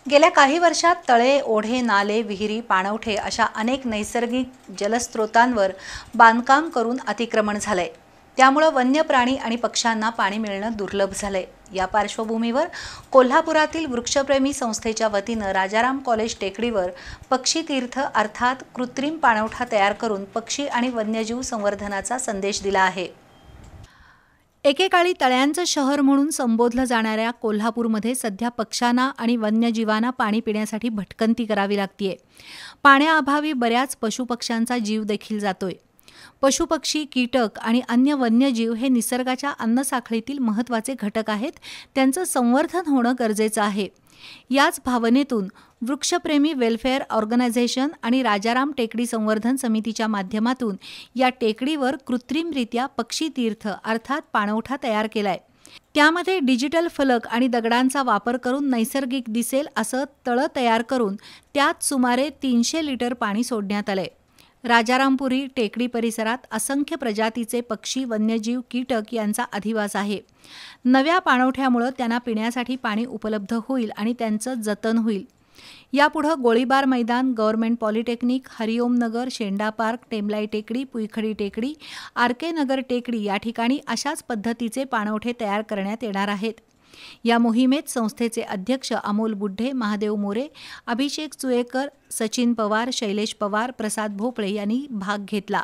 गेल्या काही वर्षात तळे, ओढे, नाले, विहिरी, पाणवठे अशा अनेक नैसर्गिक जलस्रोतांवर बांधकाम करून अतिक्रमण झालंय। त्यामुळे वन्य प्राणी आणि पक्ष्यांना पाणी मिळणं दुर्लभ झालंय। या पार्श्वभूमीवर कोल्हापुरातील वृक्षप्रेमी संस्थेच्या वतीनं राजाराम कॉलेज टेकडीवर पक्षी तीर्थ अर्थात कृत्रिम पाणवठा तयार करून पक्षी आणि वन्यजीव संवर्धनाचा संदेश दिला आहे। एकेकाळी तळ्यांचं शहर म्हणून संबोधलं जाणाऱ्या कोल्हापूरमध्ये सध्या पक्ष्यांना आणि वन्यजीवांना पाणी पिण्यासाठी भटकंती करावी लागतेय। पाण्याअभावी बऱ्याच पशुपक्ष्यांचा जीव देखील जातोय। पशुपक्षी, कीटक आणि अन्य वन्यजीव हे निसर्गाच्या अन्नसाखळीतील महत्त्वाचे घटक आहेत। त्यांचं संवर्धन होणं गरजेचं आहे। याच भावनेतून वृक्षप्रेमी वेलफेअर ऑर्गनायझेशन आणि राजाराम टेकडी संवर्धन समितीच्या माध्यमातून या टेकडीवर कृत्रिमरित्या पक्षी तीर्थ अर्थात पाणवठा तयार केलाय। त्यामध्ये डिजिटल फलक आणि दगडांचा वापर करून नैसर्गिक दिसेल असं तळं तयार करून त्यात सुमारे 300 लिटर पाणी सोडण्यात आलंय। राजारामपुरी टेकडी परिसरात असंख्य प्रजातीचे पक्षी, वन्यजीव, कीटक यांचा अधिवास आहे। नव्या पाणवठ्यामुळे त्यांना पिण्यासाठी पाणी उपलब्ध होईल आणि त्यांचं जतन होईल। यापुढे गोळीबार मैदान, गव्हर्नमेंट पॉलिटेक्निक, हरिओम नगर, शेंडा पार्क, टेमलाई टेकडी, पुईखडी टेकडी, आरके नगर टेकडी या ठिकाणी अशाच पद्धतीचे पाणवठे तयार करण्यात येणार आहेत। या मोहिमेत संस्थेचे अध्यक्ष अमोल बुड्ढे, महादेव मोरे, अभिषेक चुएकर, सचिन पवार, शैलेश पवार, प्रसाद भोपळे यांनी भाग घेतला।